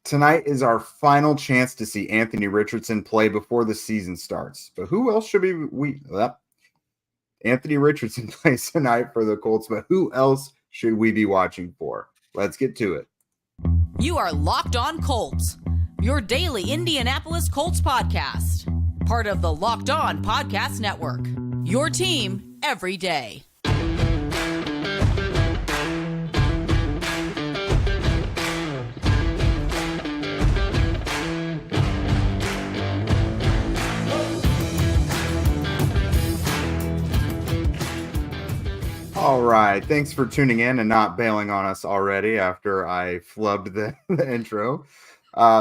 Tonight is our final chance to see Anthony Richardson play before the season starts. But who else should Anthony Richardson plays tonight for the Colts, but who else should we be watching for? Let's get to it. You are Locked On Colts, your daily Indianapolis Colts podcast. Part of the Locked On Podcast Network, your team every day. All right. Thanks for tuning in and not bailing on us already after I flubbed the intro.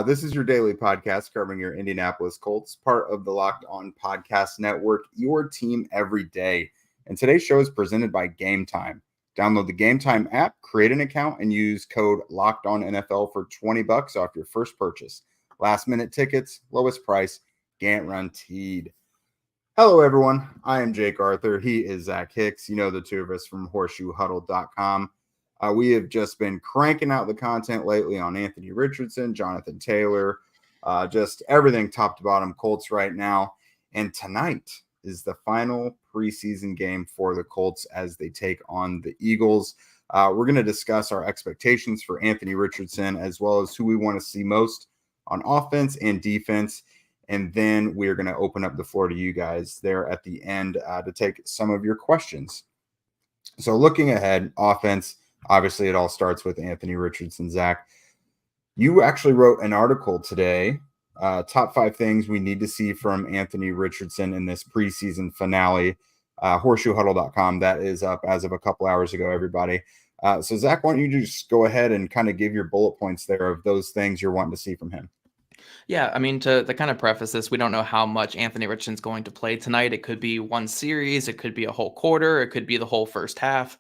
This is your daily podcast covering your Indianapolis Colts, part of the Locked On Podcast Network, your team every day. And today's show is presented by Gametime. Download the Gametime app, create an account, and use code LOCKEDONNFL for $20 off your first purchase. Last minute tickets, lowest price, guaranteed. Hello, everyone. I am Jake Arthur. He is Zach Hicks. You know the two of us from horseshoehuddle.com. We have just been cranking out the content lately on Anthony Richardson, Jonathan Taylor, just everything top to bottom Colts right now. And tonight is the final preseason game for the Colts as they take on the Eagles. We're going to discuss our expectations for Anthony Richardson as well as who we want to see most on offense and defense. And then we're going to open up the floor to you guys there at the end to take some of your questions. So looking ahead, offense, obviously it all starts with Anthony Richardson. Zach, you actually wrote an article today, top 5 things we need to see from Anthony Richardson in this preseason finale, horseshoehuddle.com. That is up as of a couple hours ago, everybody. So Zach, why don't you just go ahead and kind of give your bullet points there of those things you're wanting to see from him? Yeah, I mean, to kind of preface this, we don't know how much Anthony Richardson's going to play tonight. It could be one series, it could be a whole quarter, it could be the whole first half.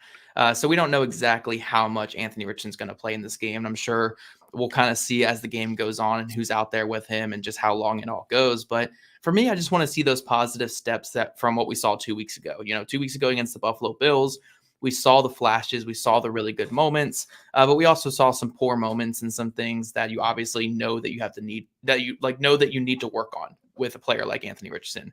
So we don't know exactly how much Anthony Richardson's going to play in this game. And I'm sure we'll kind of see as the game goes on and who's out there with him and just how long it all goes. But for me, I just want to see those positive steps that from what we saw 2 weeks ago. 2 weeks ago against the Buffalo Bills, we saw the flashes, we saw the really good moments, but we also saw some poor moments and some things that you obviously know that you have to need, that you know that you need to work on with a player like Anthony Richardson.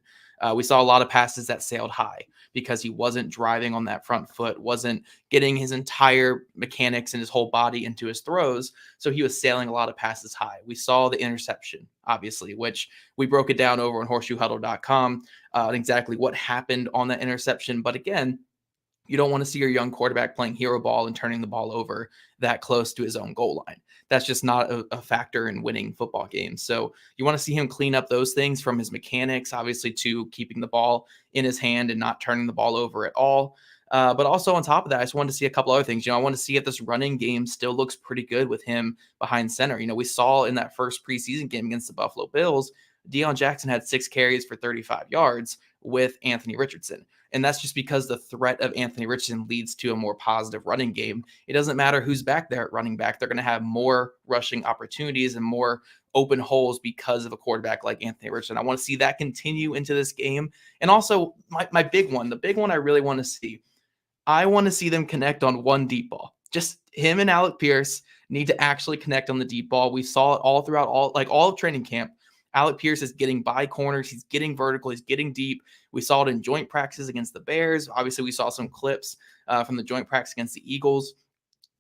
We saw a lot of passes that sailed high because he wasn't driving on that front foot, wasn't getting his entire mechanics and his whole body into his throws. So he was sailing a lot of passes high. We saw the interception, obviously, which we broke it down over on horseshoehuddle.com, exactly what happened on that interception. But again, you don't want to see your young quarterback playing hero ball and turning the ball over that close to his own goal line. That's just not a factor in winning football games. So you want to see him clean up those things from his mechanics, obviously, to keeping the ball in his hand and not turning the ball over at all. But also on top of that, I just wanted to see a couple other things. I want to see if this running game still looks pretty good with him behind center. We saw in that first preseason game against the Buffalo Bills, Deion Jackson had 6 carries for 35 yards with Anthony Richardson. And that's just because the threat of Anthony Richardson leads to a more positive running game. It doesn't matter who's back there at running back. They're going to have more rushing opportunities and more open holes because of a quarterback like Anthony Richardson. I want to see that continue into this game. And also my big one, the big one I really want to see, I want to see them connect on one deep ball. Just him and Alec Pierce need to actually connect on the deep ball. We saw it all throughout all of training camp. Alec Pierce is getting by corners. He's getting vertical. He's getting deep. We saw it in joint practices against the Bears. Obviously, we saw some clips from the joint practice against the Eagles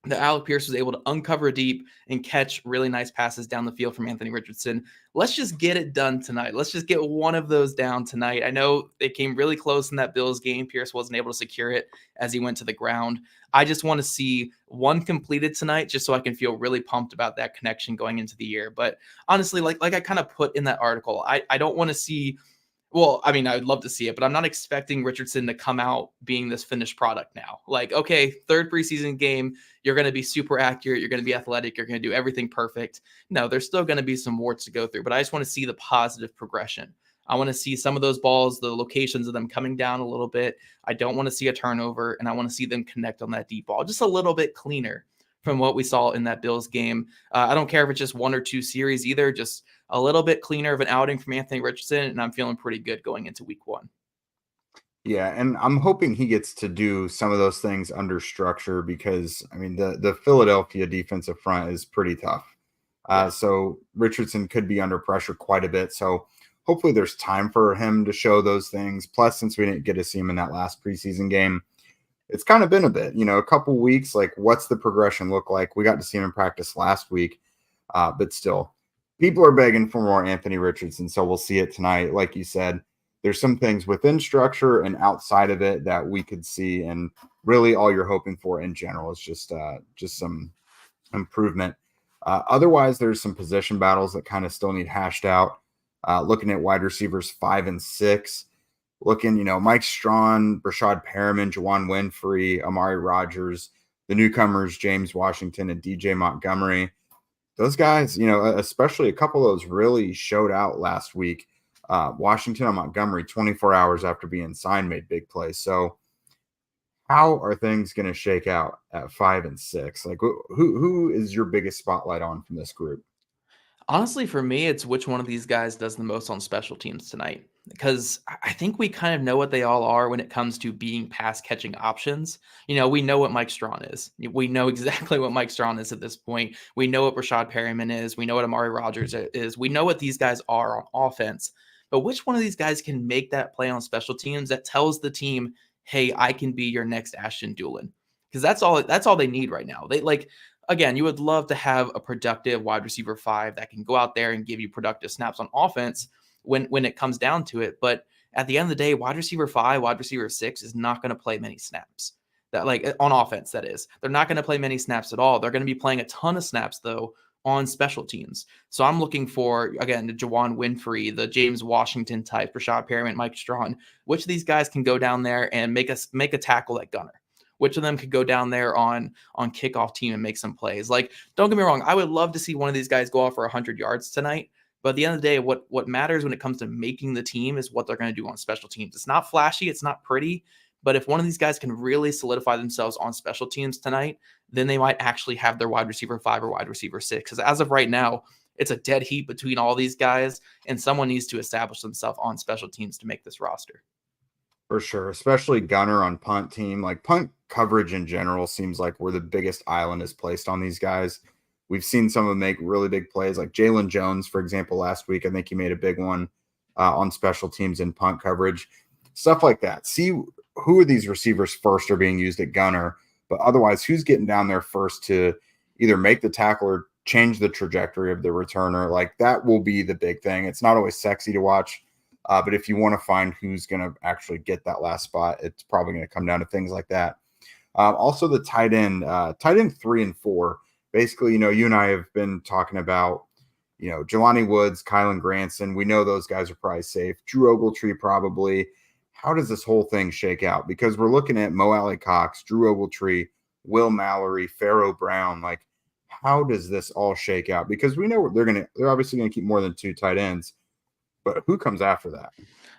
that Alec Pierce was able to uncover deep and catch really nice passes down the field from Anthony Richardson. Let's just get it done tonight. Let's just get one of those down tonight. I know it came really close in that Bills game. Pierce wasn't able to secure it as he went to the ground. I just want to see one completed tonight just so I can feel really pumped about that connection going into the year. But honestly, like I kind of put in that article, I don't want to see – well, I mean, I would love to see it, but I'm not expecting Richardson to come out being this finished product now. Okay, third preseason game, you're going to be super accurate, you're going to be athletic, you're going to do everything perfect. No, there's still going to be some warts to go through, but I just want to see the positive progression. I want to see some of those balls, the locations of them coming down a little bit. I don't want to see a turnover, and I want to see them connect on that deep ball just a little bit cleaner from what we saw in that Bills game. I don't care if it's just 1 or 2 series either, just a little bit cleaner of an outing from Anthony Richardson, and I'm feeling pretty good going into week 1. Yeah, and I'm hoping he gets to do some of those things under structure because, I mean, the Philadelphia defensive front is pretty tough. So Richardson could be under pressure quite a bit. So hopefully there's time for him to show those things. Plus, since we didn't get to see him in that last preseason game, it's kind of been a bit, a couple weeks. Like, what's the progression look like? We got to see him in practice last week, but still, people are begging for more Anthony Richardson. So we'll see it tonight. Like you said, there's some things within structure and outside of it that we could see. And really all you're hoping for in general is just some improvement. Otherwise, there's some position battles that kind of still need hashed out. Looking at wide receivers 5 and 6, Mike Strawn, Brashad Perriman, Juwan Winfrey, Amari Rogers, the newcomers, James Washington and DJ Montgomery. Those guys, especially a couple of those really showed out last week. Washington and Montgomery, 24 hours after being signed, made big plays. So how are things going to shake out at 5 and 6? Like, who is your biggest spotlight on from this group? Honestly, for me, it's which one of these guys does the most on special teams tonight. Because I think we kind of know what they all are when it comes to being pass catching options. We know what Mike Strawn is. We know exactly what Mike Strawn is at this point. We know what Brashad Perriman is. We know what Amari Rogers is. We know what these guys are on offense. But which one of these guys can make that play on special teams that tells the team, hey, I can be your next Ashton Dulin? Because that's all they need right now. Again, you would love to have a productive wide receiver 5 that can go out there and give you productive snaps on offense when it comes down to it. But at the end of the day, wide receiver 5, wide receiver 6 is not going to play many snaps. On offense, that is. They're not going to play many snaps at all. They're going to be playing a ton of snaps, though, on special teams. So I'm looking for, again, the Juwan Winfrey, the James Washington type, Brashad Perriman, Mike Strawn. Which of these guys can go down there and make a tackle at gunner? Which of them could go down there on kickoff team and make some plays? Like, don't get me wrong, I would love to see one of these guys go off for 100 yards tonight. But at the end of the day, what matters when it comes to making the team is what they're going to do on special teams. It's not flashy, it's not pretty, but if one of these guys can really solidify themselves on special teams tonight, then they might actually have their wide receiver 5 or wide receiver 6. Because as of right now, it's a dead heat between all these guys, and someone needs to establish themselves on special teams to make this roster. For sure, especially gunner on punt team. Like, punt coverage in general seems like where the biggest island is placed on these guys. We've seen some of them make really big plays, like Jalen Jones, for example, last week. I think he made a big one on special teams and punt coverage, stuff like that. See who are these receivers first are being used at gunner, but otherwise who's getting down there first to either make the tackle or change the trajectory of the returner. Like, that will be the big thing. It's not always sexy to watch. But if you want to find who's going to actually get that last spot, it's probably going to come down to things like that. Also, the tight end 3 and 4. Basically, you and I have been talking about, Jelani Woods, Kylan Granson. We know those guys are probably safe. Drew Ogletree probably. How does this whole thing shake out? Because we're looking at Mo Alley-Cox, Drew Ogletree, Will Mallory, Pharaoh Brown. Like, how does this all shake out? Because we know they're obviously going to keep more than 2 tight ends. But who comes after that?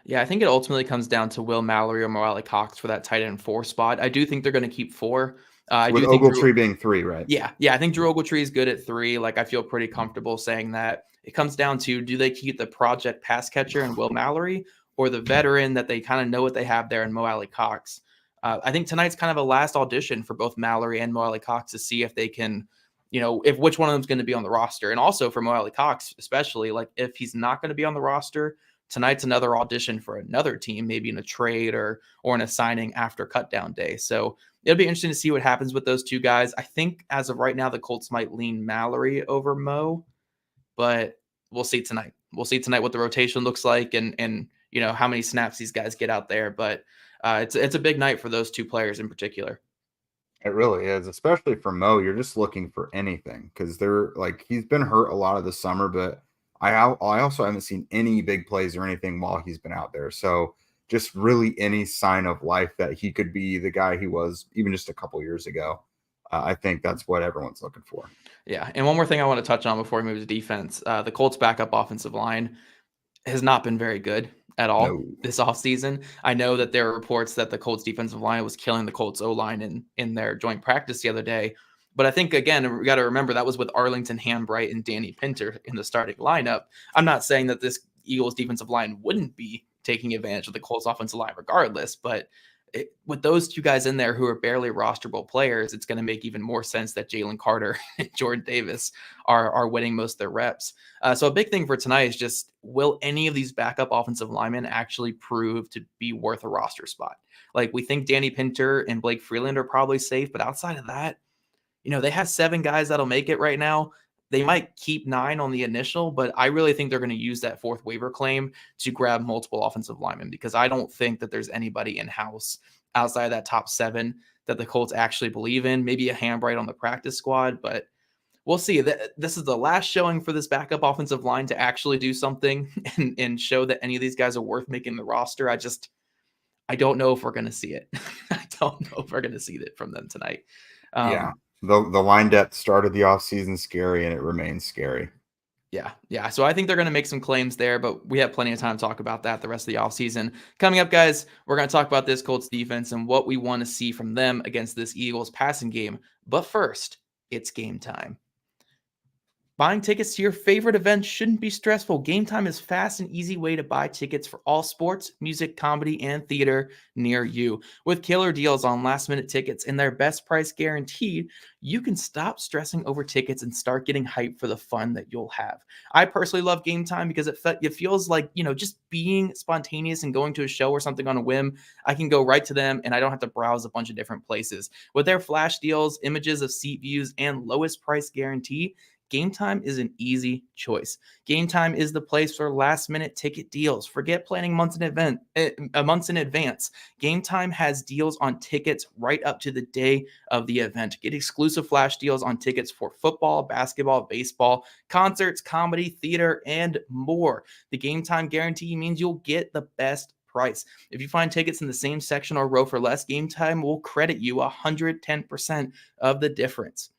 Yeah, I think it ultimately comes down to Will Mallory or Mo Alley-Cox for that tight end 4 spot. I do think they're going to keep 4. With Ogletree being 3, right? Yeah. I think Drew Ogletree is good at 3. Like, I feel pretty comfortable saying that. It comes down to, do they keep the project pass catcher in Will Mallory or the veteran that they kind of know what they have there in Mo Alley-Cox? I think tonight's kind of a last audition for both Mallory and Mo Alley-Cox to see if they can, if which one of them is going to be on the roster. And also for Mo Alley-Cox, especially, like, if he's not going to be on the roster, tonight's another audition for another team, maybe in a trade or in a signing after cutdown day. So it'll be interesting to see what happens with those 2 guys. I think as of right now, the Colts might lean Mallory over Mo, but we'll see tonight. We'll see tonight what the rotation looks like and how many snaps these guys get out there. But it's a big night for those 2 players in particular. It really is, especially for Mo. You're just looking for anything because he's been hurt a lot of the summer, but I also haven't seen any big plays or anything while he's been out there. So just really any sign of life that he could be the guy he was even just a couple years ago. I think that's what everyone's looking for. Yeah. And one more thing I want to touch on before we move to defense. The Colts backup offensive line has not been very good at all this offseason. I know that there are reports that the Colts defensive line was killing the Colts O-line in their joint practice the other day. But I think, again, we got to remember that was with Arlington Hambright and Danny Pinter in the starting lineup. I'm not saying that this Eagles defensive line wouldn't be taking advantage of the Colts offensive line regardless, but with those two guys in there who are barely rosterable players, it's going to make even more sense that Jalen Carter and Jordan Davis are winning most of their reps. So a big thing for tonight is just, will any of these backup offensive linemen actually prove to be worth a roster spot? Like, we think Danny Pinter and Blake Freeland are probably safe, but outside of that, they have 7 guys that'll make it right now. They might keep 9 on the initial, but I really think they're going to use that 4th waiver claim to grab multiple offensive linemen, because I don't think that there's anybody in-house outside of that top 7 that the Colts actually believe in. Maybe a Hambright on the practice squad, but we'll see. This is the last showing for this backup offensive line to actually do something and show that any of these guys are worth making the roster. I don't know if we're going to see it. I don't know if we're going to see it from them tonight. Yeah. The line depth started the offseason scary, and it remains scary. Yeah. So I think they're going to make some claims there, but we have plenty of time to talk about that the rest of the offseason. Coming up, guys, we're going to talk about this Colts defense and what we want to see from them against this Eagles passing game. But first, it's game time. Buying tickets to your favorite events shouldn't be stressful. Gametime is fast and easy way to buy tickets for all sports, music, comedy, and theater near you. With killer deals on last-minute tickets and their best price guaranteed, you can stop stressing over tickets and start getting hyped for the fun that you'll have. I personally love Gametime because it feels like, just being spontaneous and going to a show or something on a whim. I can go right to them and I don't have to browse a bunch of different places. With their flash deals, images of seat views, and lowest price guarantee, Gametime is an easy choice. Gametime is the place for last-minute ticket deals. Forget planning months in advance. Gametime has deals on tickets right up to the day of the event. Get exclusive flash deals on tickets for football, basketball, baseball, concerts, comedy, theater, and more. The Gametime guarantee means you'll get the best price. If you find tickets in the same section or row for less, Gametime will credit you 110% of the difference.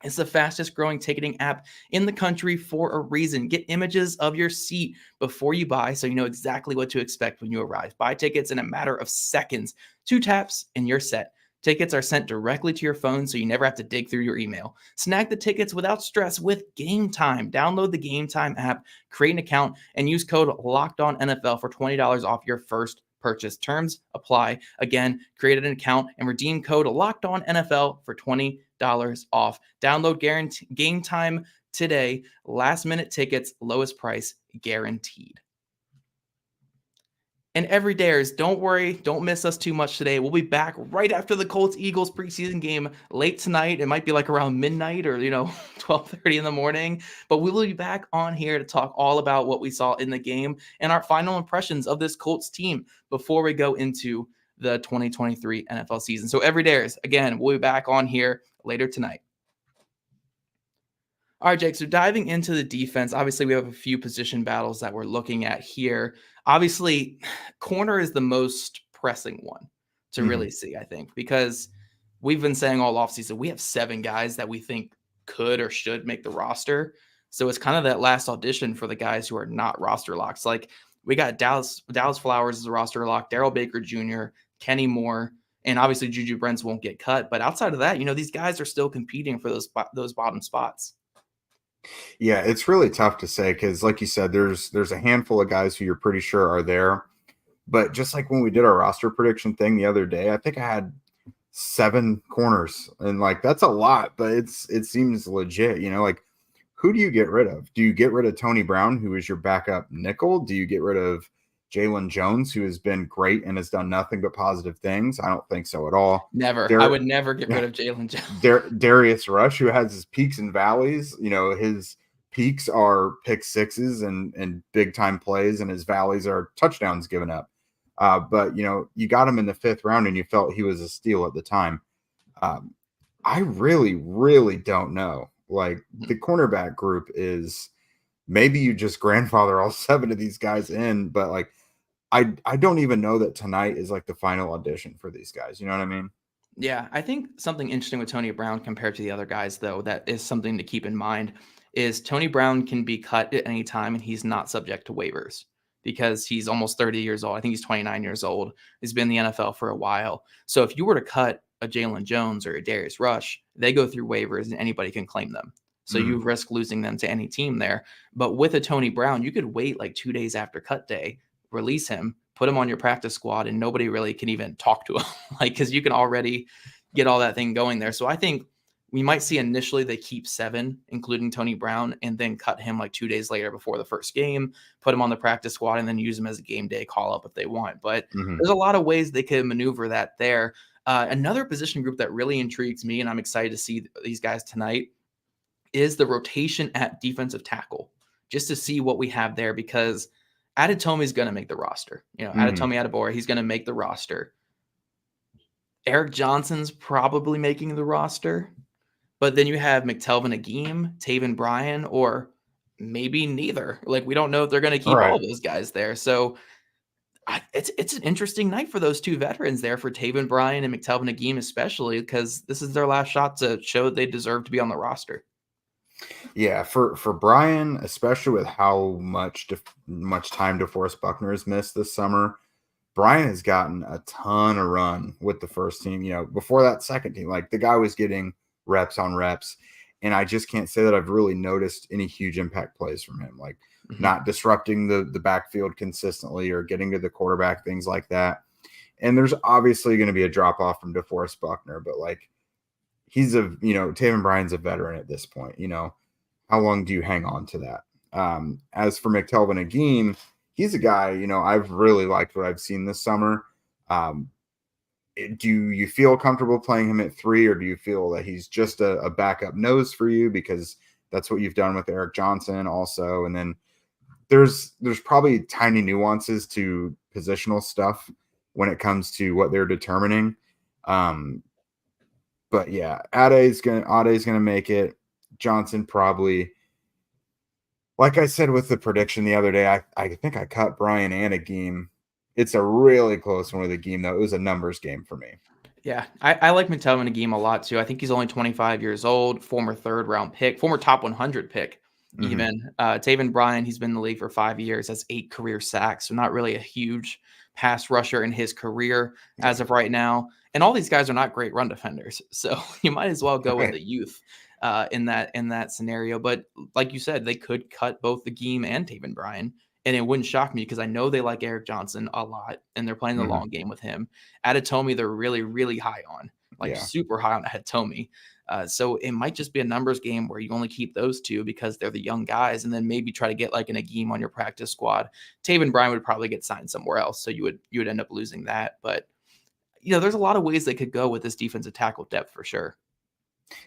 It's the fastest growing ticketing app in the country for a reason. Get images of your seat before you buy so you know exactly what to expect when you arrive. Buy tickets in a matter of seconds. 2 taps and you're set. Tickets are sent directly to your phone so you never have to dig through your email. Snag the tickets without stress with Gametime. Download the Gametime app, create an account, and use code LOCKEDONNFL for $20 off your first purchase. Terms apply. Again, create an account and redeem code LOCKEDONNFL for $20 off. Download Gametime today. Last minute tickets, lowest price guaranteed. And everydayers, don't worry, don't miss us too much today. We'll be back right after the Colts-Eagles preseason game late tonight. It might be like around midnight or 12:30 in the morning. But we will be back on here to talk all about what we saw in the game and our final impressions of this Colts team before we go into the 2023 NFL season. So everydayers, again, we'll be back on here later tonight. All right, Jake, so diving into the defense, obviously we have a few position battles that we're looking at here. Obviously, corner is the most pressing one to really see, I think, because we've been saying all offseason, we have 7 guys that we think could or should make the roster. So it's kind of that last audition for the guys who are not roster locks. Like, we got Dallas Flowers as a roster lock, Darrell Baker Jr., Kenny Moore, and obviously Juju Brents won't get cut. But outside of that, these guys are still competing for those bottom spots. Yeah, it's really tough to say because, like you said, there's a handful of guys who you're pretty sure are there. But just like when we did our roster prediction thing the other day, I think I had 7 corners, and that's a lot, but it seems legit. Who do you get rid of? Do you get rid of Tony Brown, who is your backup nickel? Do you get rid of Jalen Jones, who has been great and has done nothing but positive things? I don't think so at all. Never. I would never get rid of Jalen Jones. Darius Rush, who has his peaks and valleys. His peaks are pick sixes and big time plays, and his valleys are touchdowns given up. But you got him in the 5th round, and you felt he was a steal at the time. I really, really don't know. The cornerback group is, maybe you just grandfather all 7 of these guys in, but I don't even know that tonight is the final audition for these guys. You know what I mean? Yeah, I think something interesting with Tony Brown compared to the other guys, though, that is something to keep in mind, is Tony Brown can be cut at any time and he's not subject to waivers because he's almost 30 years old. I think he's 29 years old. He's been in the NFL for a while. So if you were to cut a Jalen Jones or a Darius Rush, they go through waivers and anybody can claim them. So you risk losing them to any team there. But with a Tony Brown, you could wait 2 days after cut day, release him, put him on your practice squad and nobody really can even talk to him, like, because you can already get all that thing going there. So I think we might see initially they keep 7, including Tony Brown, and then cut him like 2 days later before the first game, put him on the practice squad, and then use him as a game day call up if they want. But there's a lot of ways they could maneuver that there. Another position group that really intrigues me, and I'm excited to see these guys tonight, is the rotation at defensive tackle, just to see what we have there, because Adetomi's is going to make the roster. Adetomi Adebawore, he's going to make the roster. Eric Johnson's probably making the roster. But then you have McTelvin Agim, Taven Bryan, or maybe neither. Like, we don't know if they're going to keep all of those guys there. So it's an interesting night for those 2 veterans there, for Taven Bryan and McTelvin Agim especially, because this is their last shot to show that they deserve to be on the roster. Yeah, for Bryan, especially with how much time DeForest Buckner has missed this summer, Bryan has gotten a ton of run with the first team. Before that second team, like, the guy was getting reps on reps, and I just can't say that I've really noticed any huge impact plays from him, like not disrupting the backfield consistently or getting to the quarterback, things like that. And there's obviously going to be a drop off from DeForest Buckner, but like, he's Taven Bryan's a veteran at this point. How long do you hang on to that? As for McTelvin Agim, he's a guy, I've really liked what I've seen this summer. Do you feel comfortable playing him at 3, or do you feel that he's just a backup nose for you, because that's what you've done with Eric Johnson also? And then there's probably tiny nuances to positional stuff when it comes to what they're determining. But yeah, Ade's gonna make it. Johnson probably. Like I said with the prediction the other day, I think I cut Bryan and Agim. It's a really close one with Agim, though. It was a numbers game for me. Yeah, I like McTelvin Agim a lot, too. I think he's only 25 years old, former 3rd-round pick, former top 100 pick, even. Taven Bryan, he's been in the league for 5 years, has 8 career sacks, so not really a huge pass rusher in his career as of right now. And all these guys are not great run defenders, so you might as well go with the youth in that scenario. But like you said, they could cut both Agim and Taven Bryan. And it wouldn't shock me, because I know they like Eric Johnson a lot, and they're playing the long game with him. Adetomi, they're really, really high on, super high on Adetomi. So it might just be a numbers game where you only keep those 2 because they're the young guys, and then maybe try to get like an Agim on your practice squad. Taven Bryan would probably get signed somewhere else, so you would end up losing that. But there's a lot of ways they could go with this defensive tackle depth for sure.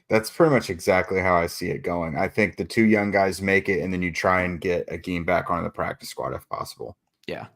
That's pretty much exactly how I see it going. I think the 2 young guys make it, and then you try and get Agim back on the practice squad if possible. Yeah.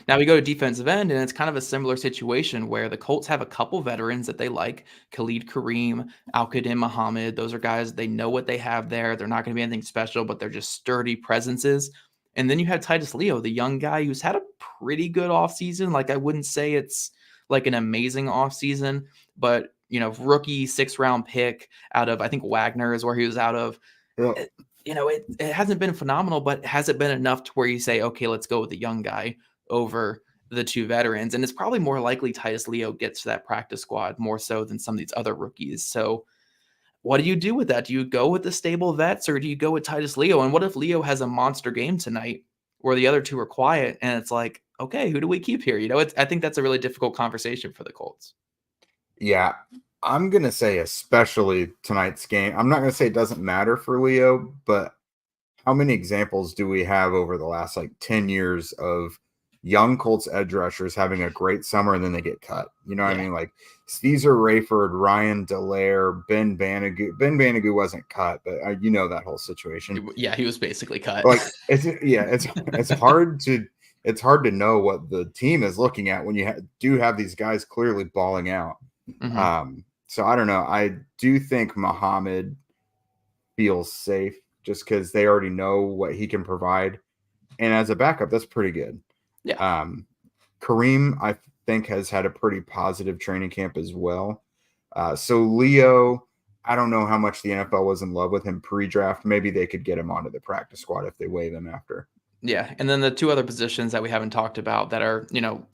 Now we go to defensive end, and it's kind of a similar situation where the Colts have a couple veterans that they like. Khalid Kareem, Al-Qadim Muhammad. Those are guys, they know what they have there. They're not going to be anything special, but they're just sturdy presences. And then you had Titus Leo, the young guy who's had a pretty good offseason. Like, I wouldn't say it's like an amazing offseason, but rookie 6th-round pick out of, I think Wagner is where he was out of. Yeah. It hasn't been phenomenal, but has it been enough to where you say, okay, let's go with the young guy over the 2 veterans? And it's probably more likely Titus Leo gets to that practice squad more so than some of these other rookies. So what do you do with that? Do you go with the stable vets, or do you go with Titus Leo? And what if Leo has a monster game tonight where the other 2 are quiet, and it's like, okay, who do we keep here? I think that's a really difficult conversation for the Colts. Yeah, I'm going to say especially tonight's game. I'm not going to say it doesn't matter for Leo, but how many examples do we have over the last 10 years of young Colts edge rushers having a great summer and then they get cut? You know what I mean? Like Caesar Rayford, Ryan Dallaire, Ben Banigou. Ben Banigou wasn't cut, but that whole situation. Yeah, he was basically cut. It's hard to know what the team is looking at when you do have these guys clearly balling out. So I don't know. I do think Muhammad feels safe just because they already know what he can provide. And as a backup, that's pretty good. Yeah. Kareem, I think, has had a pretty positive training camp as well. So Leo, I don't know how much the NFL was in love with him pre-draft. Maybe they could get him onto the practice squad if they waive him after. Yeah, and then the 2 other positions that we haven't talked about that are,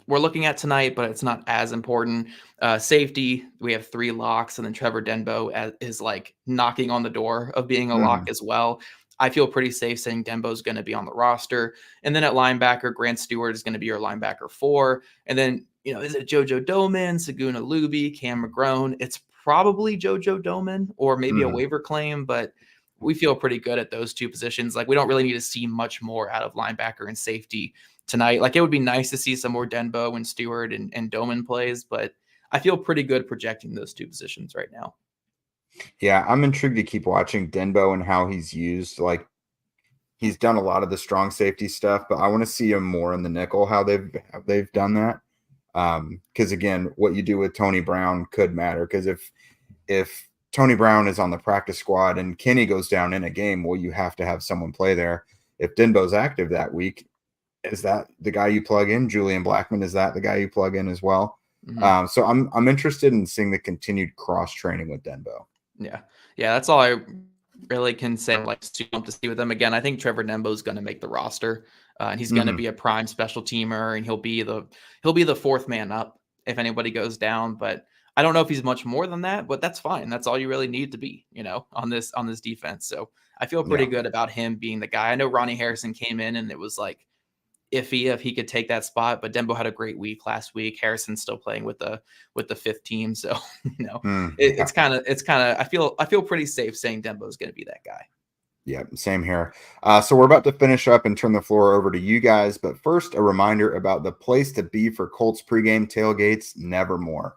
we're looking at tonight, but it's not as important. Safety, we have 3 locks, and then Trevor Denbo is like knocking on the door of being a lock as well. I feel pretty safe saying Denbo's going to be on the roster. And then at linebacker, Grant Stewart is going to be your linebacker 4. And then, is it JoJo Doman, Saguna Luby, Cam McGrone? It's probably JoJo Doman or maybe a waiver claim, but we feel pretty good at those 2 positions. Like, we don't really need to see much more out of linebacker and safety tonight. Like, it would be nice to see some more Denbo and Stewart and Doman plays, but I feel pretty good projecting those 2 positions right now. Yeah, I'm intrigued to keep watching Denbo and how he's used. Like, he's done a lot of the strong safety stuff, but I want to see him more in the nickel, how they've done that. Because again, what you do with Tony Brown could matter. Because if Tony Brown is on the practice squad and Kenny goes down in a game, well, you have to have someone play there. If Denbo's active that week, is that the guy you plug in? Julian Blackmon, is that the guy you plug in as well? Mm-hmm. So I'm interested in seeing the continued cross training with Denbo. Yeah, that's all I really can say. Like, to see with them again. I think Trevor Denbo is going to make the roster, and he's going to be a prime special teamer, and he'll be the 4th man up if anybody goes down. But I don't know if he's much more than that. But that's fine. That's all you really need to be, on this defense. So I feel pretty good about him being the guy. I know Ronnie Harrison came in, and it was like iffy if he could take that spot, but Denbo had a great week last week. Harrison's still playing with the 5th team, so it's kind of I feel pretty safe saying Denbo is going to be that guy. Yeah, same here. So we're about to finish up and turn the floor over to you guys, but first a reminder about the place to be for Colts pregame tailgates, Nevermore.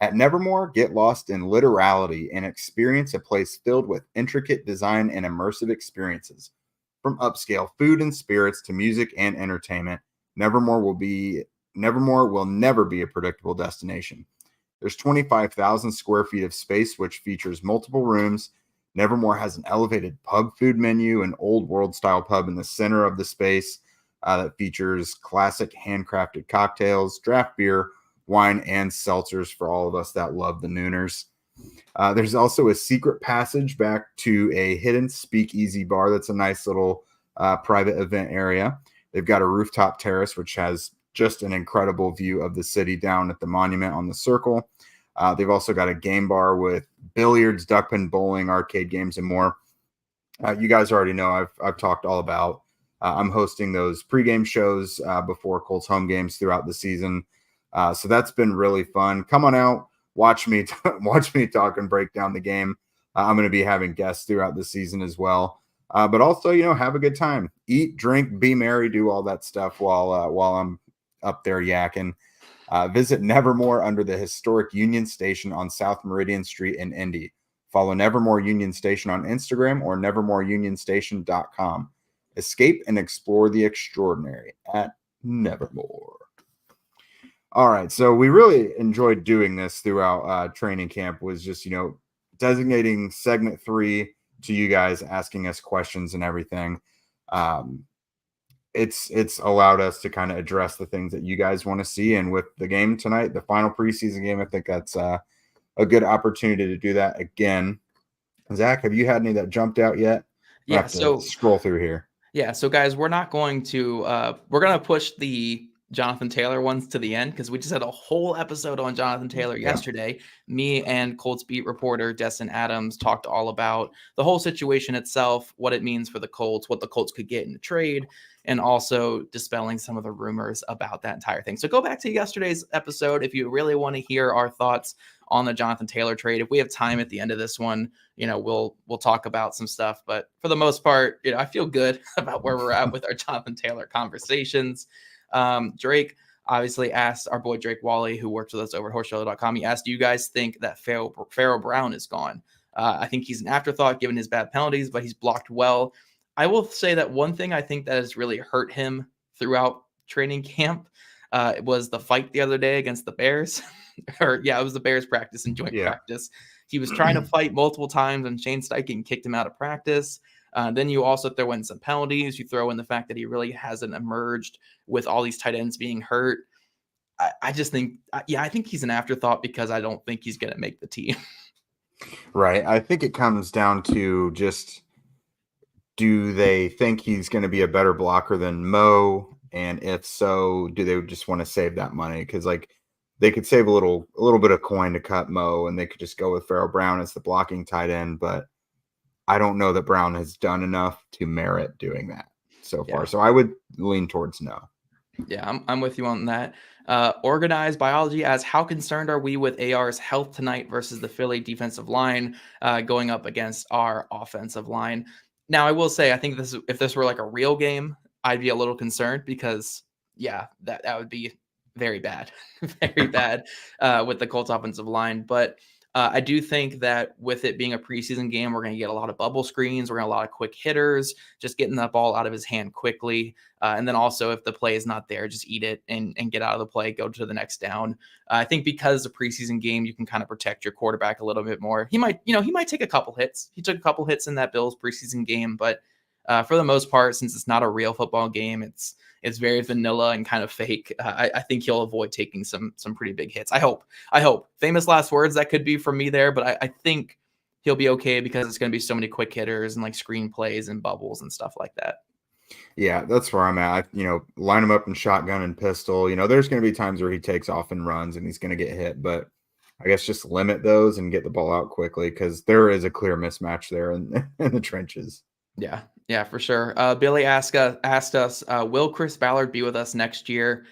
At Nevermore, get lost in literality and experience a place filled with intricate design and immersive experiences. From upscale food and spirits to music and entertainment, Nevermore will never be a predictable destination. There's 25,000 square feet of space, which features multiple rooms. Nevermore has an elevated pub food menu, an old world style pub in the center of the space that features classic handcrafted cocktails, draft beer, wine, and seltzers for all of us that love the Nooners. There's also a secret passage back to a hidden speakeasy bar that's a nice little private event area. They've got a rooftop terrace, which has just an incredible view of the city down at the monument on the circle. They've also got a game bar with billiards, duckpin bowling, arcade games, and more. You guys already know I've talked all about. I'm hosting those pregame shows before Colts home games throughout the season. So that's been really fun. Come on out. Watch me talk and break down the game. I'm going to be having guests throughout the season as well. But also, have a good time. Eat, drink, be merry, do all that stuff while I'm up there yakking. Visit Nevermore under the historic Union Station on South Meridian Street in Indy. Follow Nevermore Union Station on Instagram or nevermoreunionstation.com. Escape and explore the extraordinary at Nevermore. All right, so we really enjoyed doing this throughout training camp, was just, designating segment 3 to you guys, asking us questions and everything. It's allowed us to kind of address the things that you guys want to see. And with the game tonight, the final preseason game, I think that's a good opportunity to do that again. Zach, have you had any that jumped out yet? Yeah, so scroll through here. Yeah, so guys, we're going to push the Jonathan Taylor ones to the end because we just had a whole episode on Jonathan Taylor yesterday. Me and Colts beat reporter Destin Adams talked all about the whole situation itself, what it means for the Colts, what the Colts could get in the trade, and also dispelling some of the rumors about that entire thing. So go back to yesterday's episode if you really want to hear our thoughts on the Jonathan Taylor trade. If we have time at the end of this one, we'll talk about some stuff. But for the most part, I feel good about where we're at with our Jonathan Taylor conversations. Drake obviously asked, our boy Drake Wally, who works with us over at horseshow.com, he asked, do you guys think that Pharaoh Brown is gone? I think he's an afterthought given his bad penalties, but he's blocked well. I will say that one thing I think that has really hurt him throughout training camp was the fight the other day against the Bears. It was the Bears practice and joint practice. He was trying to fight multiple times and Shane Steichen kicked him out of practice. Then you also throw in some penalties. You throw in the fact that he really hasn't emerged with all these tight ends being hurt. I just think, I think he's an afterthought because I don't think he's going to make the team. Right. I think it comes down to just, do they think he's going to be a better blocker than Mo? And if so, do they just want to save that money? Because they could save a little bit of coin to cut Mo, and they could just go with Pharaoh Brown as the blocking tight end. But I don't know that Brown has done enough to merit doing that so far. Yeah. So I would lean towards no. Yeah, I'm with you on that. Organized biology as how concerned are we with AR's health tonight versus the Philly defensive line going up against our offensive line? Now, I will say, I think if this were like a real game, I'd be a little concerned because, yeah, that would be very bad, very bad with the Colts offensive line. But I do think that with it being a preseason game, we're going to get a lot of bubble screens. We're going to get a lot of quick hitters, just getting that ball out of his hand quickly. And then also, if the play is not there, just eat it and get out of the play, go to the next down. I think because it's a preseason game, you can kind of protect your quarterback a little bit more. He might take a couple hits. He took a couple hits in that Bills preseason game, but for the most part, since it's not a real football game, it's very vanilla and kind of fake. I think he'll avoid taking some pretty big hits. I hope. Famous last words that could be from me there, but I think he'll be okay because it's going to be so many quick hitters and like screen plays and bubbles and stuff like that. Yeah, that's where I'm at. Line him up in shotgun and pistol. There's going to be times where he takes off and runs and he's going to get hit, but I guess just limit those and get the ball out quickly because there is a clear mismatch there in the trenches. Yeah, for sure. Billy asked us, will Chris Ballard be with us next year?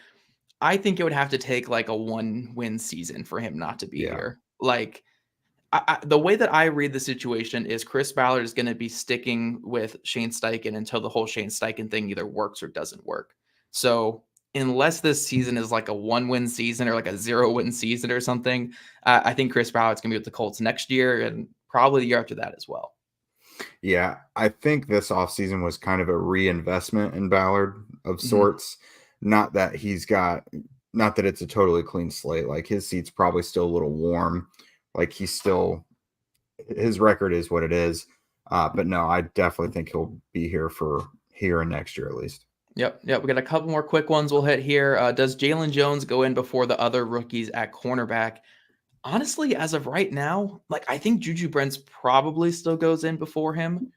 I think it would have to take like a 1-win season for him not to be here. Like, the way that I read the situation is Chris Ballard is going to be sticking with Shane Steichen until the whole Shane Steichen thing either works or doesn't work. So unless this season is like a 1-win season or like a 0-win season or something, I think Chris Ballard's going to be with the Colts next year and probably the year after that as well. Yeah, I think this offseason was kind of a reinvestment in Ballard of sorts. Not that it's a totally clean slate. Like his seat's probably still a little warm. Like his record is what it is. But no, I definitely think he'll be here and next year at least. Yep. We got a couple more quick ones we'll hit here. Does Jalen Jones go in before the other rookies at cornerback? Honestly, as of right now, like I think Juju Brents probably still goes in before him,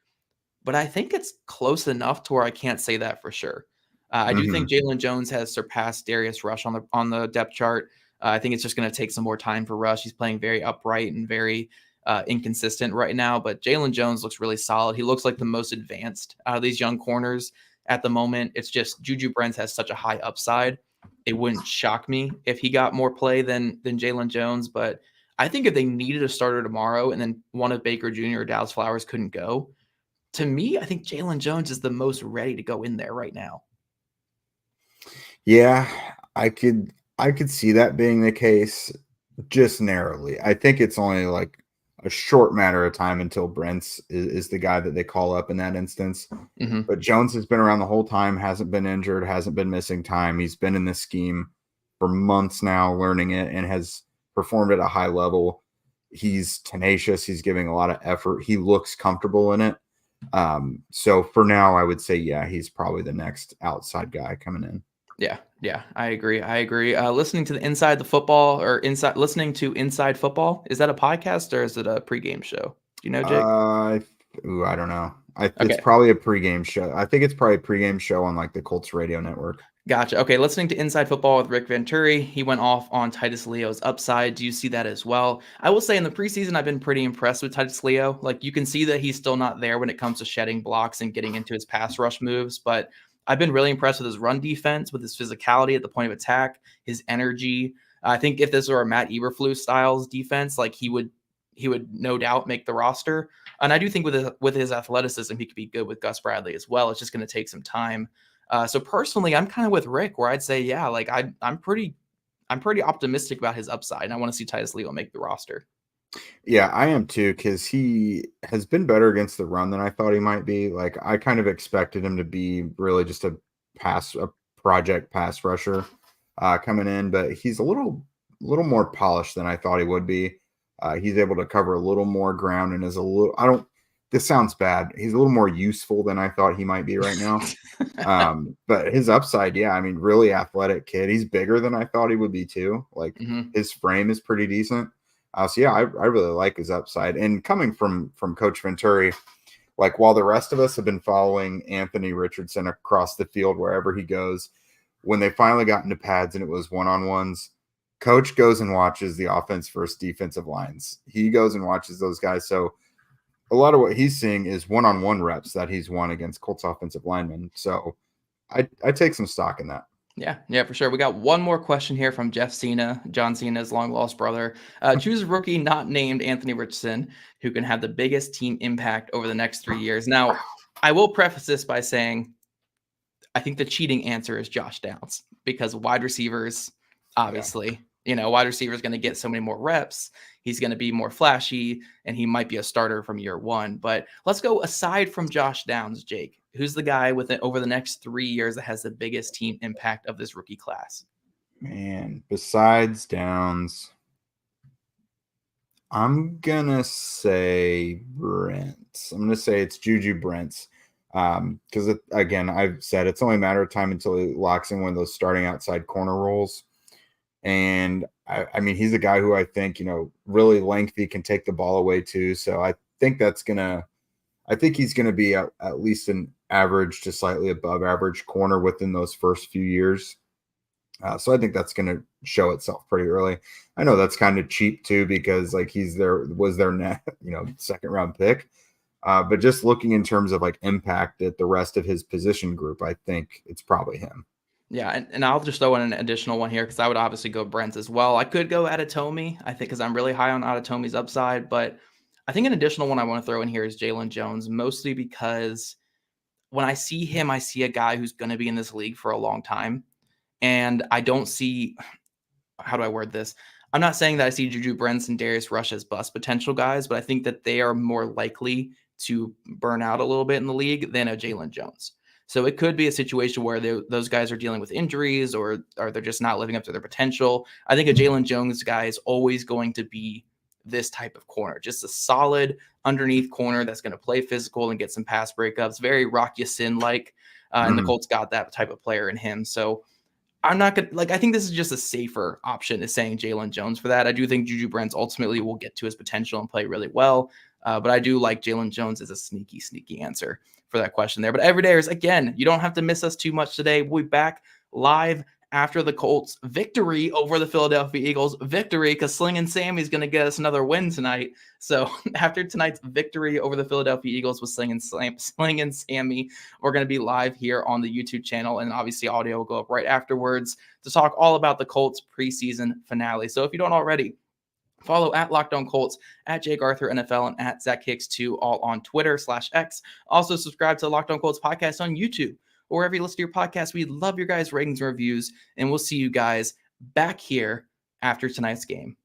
but I think it's close enough to where I can't say that for sure. I do think Jalen Jones has surpassed Darius Rush on the depth chart. I think it's just going to take some more time for Rush. He's playing very upright and very inconsistent right now, but Jalen Jones looks really solid. He looks like the most advanced out of these young corners at the moment. It's just Juju Brents has such a high upside. It wouldn't shock me if he got more play than Jalen Jones, but I think if they needed a starter tomorrow and then one of Baker Jr. or Dallas Flowers couldn't go, to me, I think Jalen Jones is the most ready to go in there right now. Yeah, I could see that being the case just narrowly. I think it's only like a short matter of time until Brents is the guy that they call up in that instance. But Jones has been around the whole time, hasn't been injured, hasn't been missing time. He's been in this scheme for months now, learning it, and has performed at a high level. He's tenacious. He's giving a lot of effort. He looks comfortable in it. So for now, I would say, yeah, he's probably the next outside guy coming in. Yeah, I agree. Listening to Inside Football, is that a podcast or is it a pregame show? Do you know, Jake? I don't know. It's probably a pregame show. I think it's probably a pregame show on like the Colts radio network. Gotcha. Okay, listening to Inside Football with Rick Venturi. He went off on Titus Leo's upside. Do you see that as well? I will say in the preseason, I've been pretty impressed with Titus Leo. Like you can see that he's still not there when it comes to shedding blocks and getting into his pass rush moves, but I've been really impressed with his run defense, with his physicality at the point of attack, his energy. I think if this were a Matt Eberflus styles defense, like he would no doubt make the roster. And I do think with his athleticism, he could be good with Gus Bradley as well. It's just going to take some time. So personally, I'm kind of with Rick, where I'd say, yeah, like I'm pretty optimistic about his upside, and I want to see Titus Leo make the roster. Yeah, I am too, because he has been better against the run than I thought he might be. Like I kind of expected him to be really just a project pass rusher coming in, but he's a little more polished than I thought he would be. He's able to cover a little more ground and is this sounds bad. He's a little more useful than I thought he might be right now. But his upside, yeah, I mean, really athletic kid. He's bigger than I thought he would be too. Like his frame is pretty decent. So yeah, I really like his upside. And coming from Coach Venturi, like while the rest of us have been following Anthony Richardson across the field wherever he goes, when they finally got into pads and it was one-on-ones, Coach goes and watches the offense versus defensive lines. He goes and watches those guys. So a lot of what he's seeing is one-on-one reps that he's won against Colts offensive linemen. So I take some stock in that. Yeah, for sure. We got one more question here from Jeff Cena, John Cena's long-lost brother. Choose a rookie not named Anthony Richardson who can have the biggest team impact over the next 3 years. Now, I will preface this by saying I think the cheating answer is Josh Downs because wide receivers, obviously, wide receiver is going to get so many more reps. He's going to be more flashy, and he might be a starter from year one. But let's go aside from Josh Downs, Jake. Who's the guy with it over the next 3 years that has the biggest team impact of this rookie class? Man, besides Downs, I'm going to say Brent. I'm going to say it's Juju Brents. Because again, I've said it's only a matter of time until he locks in one of those starting outside corner roles. And I mean, he's a guy who I think, really lengthy, can take the ball away too. So I think he's going to be at least an average to slightly above average corner within those first few years. So I think that's going to show itself pretty early. I know that's kind of cheap too, because like was their net, second round pick. But just looking in terms of like impact at the rest of his position group, I think it's probably him. Yeah, and I'll just throw in an additional one here because I would obviously go Brent as well. I could go Adetomi, I think, because I'm really high on Adetomi's upside. But I think an additional one I want to throw in here is Jalen Jones, mostly because when I see him, I see a guy who's going to be in this league for a long time. And I don't see – how do I word this? I'm not saying that I see Juju Brents and Darius Rush as bust potential guys, but I think that they are more likely to burn out a little bit in the league than a Jalen Jones. So it could be a situation where those guys are dealing with injuries or they're just not living up to their potential. I think a Jalen Jones guy is always going to be this type of corner, just a solid underneath corner that's going to play physical and get some pass breakups, very Rock Ya-Sin-like. And the Colts got that type of player in him. So I'm not going to I think this is just a safer option is saying Jalen Jones for that. I do think Juju Brents ultimately will get to his potential and play really well. But I do like Jalen Jones as a sneaky answer for that question there. But everydayers, again, you don't have to miss us too much today. We'll be back live after the Colts victory over the Philadelphia Eagles victory, because Slingin' Sammy's going to get us another win tonight. So after tonight's victory over the Philadelphia Eagles with Slingin' Sammy, we're going to be live here on the YouTube channel, and obviously audio will go up right afterwards to talk all about the Colts preseason finale. So if you don't already, follow at Locked On Colts, at Jake Arthur NFL, and at Zach Hicks 2, all on Twitter/X. Also subscribe to the Locked On Colts podcast on YouTube. Wherever you listen to your podcast, we love your guys' ratings and reviews, and we'll see you guys back here after tonight's game.